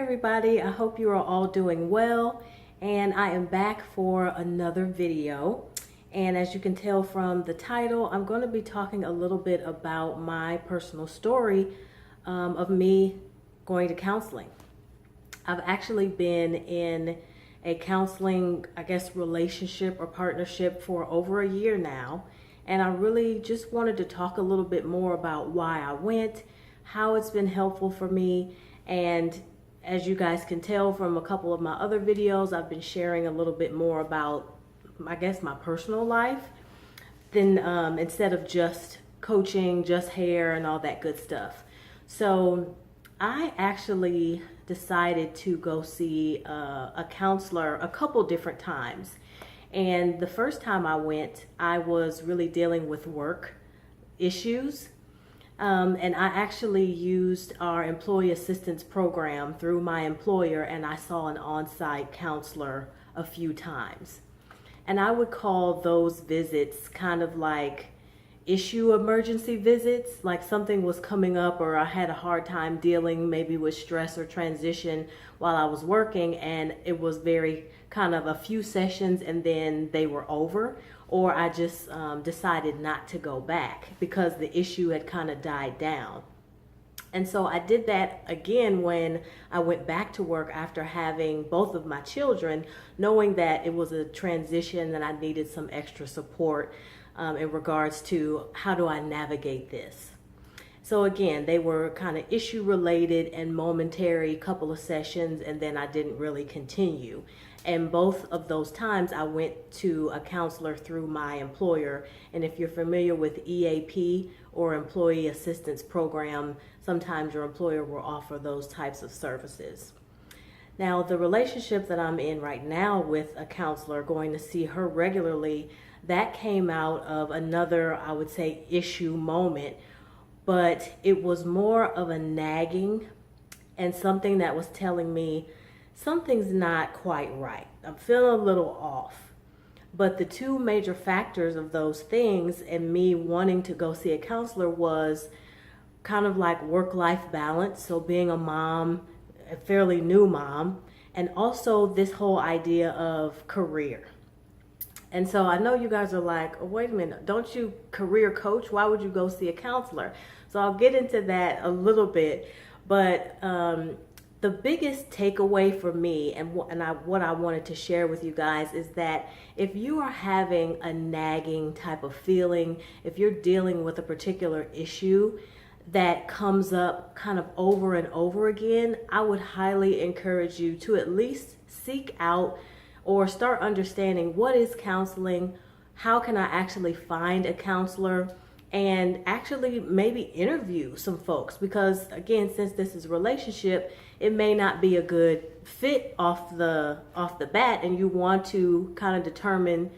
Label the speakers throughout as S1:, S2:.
S1: everybody, I hope you are all doing well, and I am back for another video. And as you can tell from the title, I'm going to be talking a little bit about my personal story of me going to counseling. I've actually been in a counseling, relationship or partnership for over a year now, and I really just wanted to talk a little bit more about why I went, how it's been helpful for me, and as you guys can tell from a couple of my other videos, I've been sharing a little bit more about, my personal life than instead of just coaching, just hair and all that good stuff. So I actually decided to go see a counselor a couple different times. And the first time I went, I was really dealing with work issues. And I actually used our employee assistance program through my employer, and I saw an on-site counselor a few times. And I would call those visits kind of like issue emergency visits, like something was coming up or I had a hard time dealing maybe with stress or transition while I was working, and it was very kind of a few sessions and then they were over, or I just decided not to go back because the issue had kind of died down. And so I did that again when I went back to work after having both of my children, knowing that it was a transition and I needed some extra support in regards to how do I navigate this. So again, they were kind of issue related and momentary, couple of sessions, and then I didn't really continue. And both of those times I went to a counselor through my employer. And if you're familiar with EAP or Employee Assistance Program, sometimes your employer will offer those types of services. Now, the relationship that I'm in right now with a counselor, going to see her regularly, that came out of another, I would say, issue moment, but it was more of a nagging and something that was telling me something's not quite right. I'm feeling a little off. But the two major factors of those things and me wanting to go see a counselor was kind of like work-life balance. So being a mom, a fairly new mom, and also this whole idea of career. And so I know you guys are like, oh, wait a minute, don't you career coach? Why would you go see a counselor? So I'll get into that a little bit. But the biggest takeaway for me and what I wanted to share with you guys is that if you are having a nagging type of feeling, if you're dealing with a particular issue that comes up kind of over and over again, I would highly encourage you to at least seek out or start understanding what is counseling, how can I actually find a counselor, and actually maybe interview some folks, because again, since this is a relationship, it may not be a good fit off the bat, and you want to kind of determine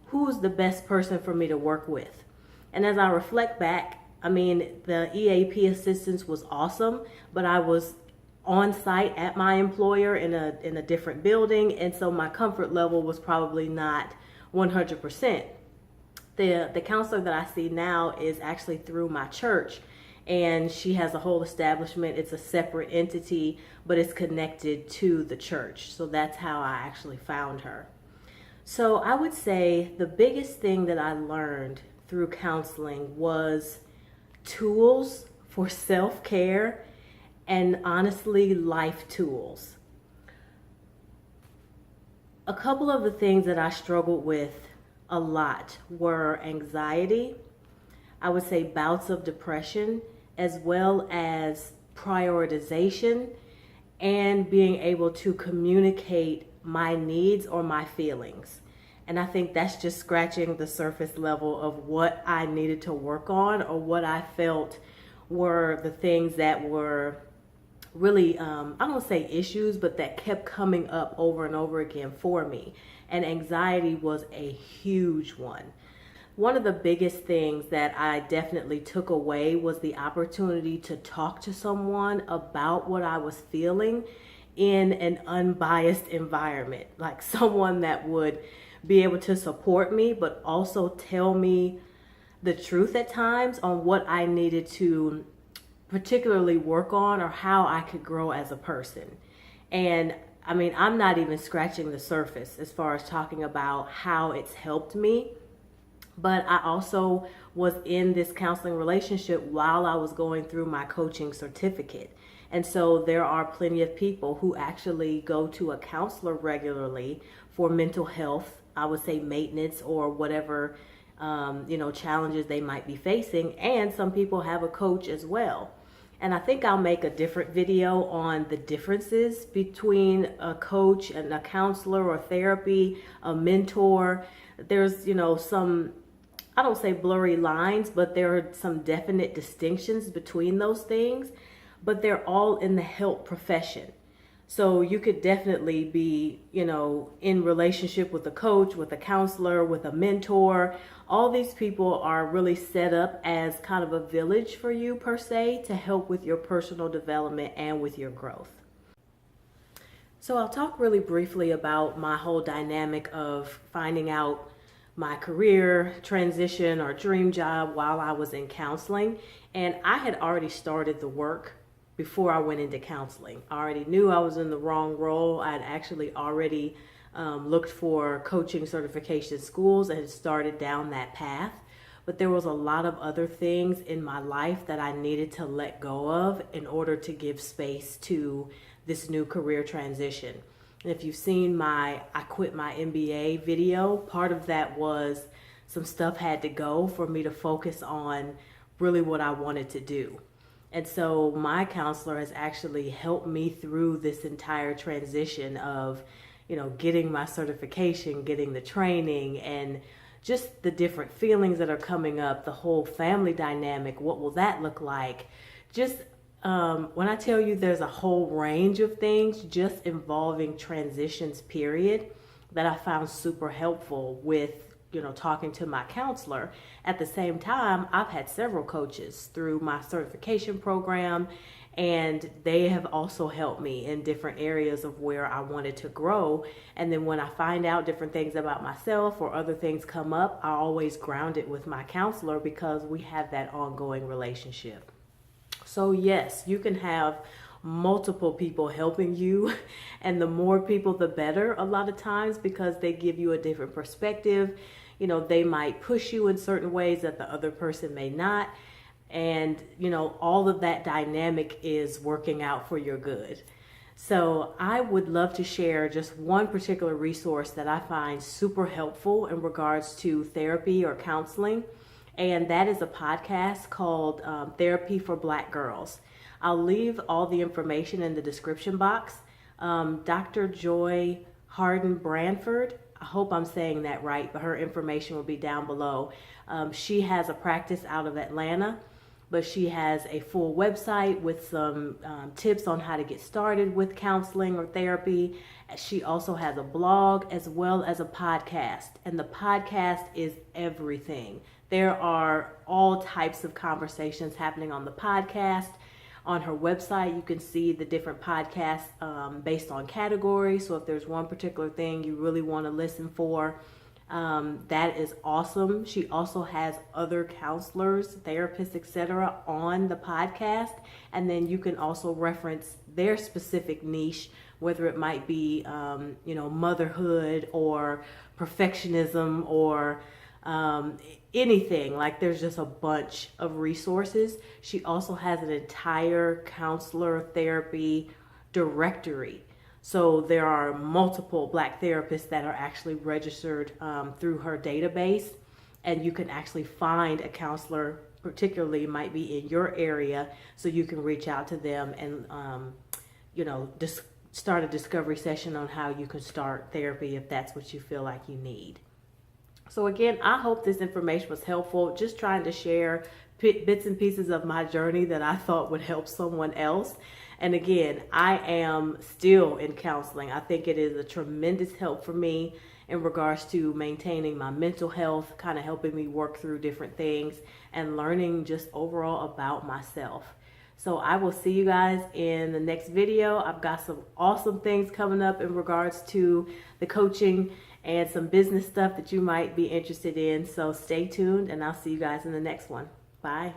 S1: who's the best person for me to work with. And as I reflect back, the EAP assistance was awesome, but I was on site at my employer in a different building, and so my comfort level was probably not 100%. The counselor that I see now is actually through my church, and she has a whole establishment. It's a separate entity, but it's connected to the church. So that's how I actually found her. So I would say the biggest thing that I learned through counseling was tools for self-care and honestly life tools. A couple of the things that I struggled with a lot were anxiety, I would say bouts of depression, as well as prioritization and being able to communicate my needs or my feelings. And I think that's just scratching the surface level of what I needed to work on, or what I felt were the things that were really, I don't say issues, but that kept coming up over and over again for me. And anxiety was a huge one. One of the biggest things that I definitely took away was the opportunity to talk to someone about what I was feeling in an unbiased environment, like someone that would be able to support me, but also tell me the truth at times on what I needed to particularly work on or how I could grow as a person. And I mean, I'm not even scratching the surface as far as talking about how it's helped me. But I also was in this counseling relationship while I was going through my coaching certificate. And so there are plenty of people who actually go to a counselor regularly for mental health, I would say maintenance or whatever, challenges they might be facing. And some people have a coach as well. And I think I'll make a different video on the differences between a coach and a counselor or therapy, a mentor. There's, some, I don't say blurry lines, but there are some definite distinctions between those things, but they're all in the help profession. So you could definitely be, in relationship with a coach, with a counselor, with a mentor. All these people are really set up as kind of a village for you per se to help with your personal development and with your growth. So I'll talk really briefly about my whole dynamic of finding out my career transition or dream job while I was in counseling. And I had already started the work before I went into counseling. I already knew I was in the wrong role. I'd actually already looked for coaching certification schools and had started down that path. But there was a lot of other things in my life that I needed to let go of in order to give space to this new career transition. And if you've seen my I Quit My MBA video, part of that was some stuff had to go for me to focus on really what I wanted to do. And so my counselor has actually helped me through this entire transition of, getting my certification, getting the training, and just the different feelings that are coming up, the whole family dynamic. What will that look like? Just when I tell you there's a whole range of things just involving transitions, period, that I found super helpful with talking to my counselor. At the same time, I've had several coaches through my certification program, and they have also helped me in different areas of where I wanted to grow. And then when I find out different things about myself or other things come up, I always ground it with my counselor because we have that ongoing relationship. So yes, you can have multiple people helping you, and the more people the better a lot of times, because they give you a different perspective. They might push you in certain ways that the other person may not, and all of that dynamic is working out for your good. So I would love to share just one particular resource that I find super helpful in regards to therapy or counseling, and that is a podcast called Therapy for Black Girls. I'll leave all the information in the description box. Dr. Joy Harden Branford, I hope I'm saying that right, but her information will be down below. She has a practice out of Atlanta, but she has a full website with some tips on how to get started with counseling or therapy. She also has a blog as well as a podcast, and the podcast is everything. There are all types of conversations happening on the podcast. On her website, you can see the different podcasts based on categories. So if there's one particular thing you really want to listen for, that is awesome. She also has other counselors, therapists, etc. on the podcast. And then you can also reference their specific niche, whether it might be, motherhood or perfectionism or anything. Like, there's just a bunch of resources. She also has an entire counselor therapy directory. So there are multiple Black therapists that are actually registered through her database, and you can actually find a counselor, particularly might be in your area, so you can reach out to them and start a discovery session on how you can start therapy if that's what you feel like you need. So again, I hope this information was helpful. Just trying to share bits and pieces of my journey that I thought would help someone else. And again, I am still in counseling. I think it is a tremendous help for me in regards to maintaining my mental health, kind of helping me work through different things and learning just overall about myself. So I will see you guys in the next video. I've got some awesome things coming up in regards to the coaching and some business stuff that you might be interested in. So stay tuned, and I'll see you guys in the next one. Bye.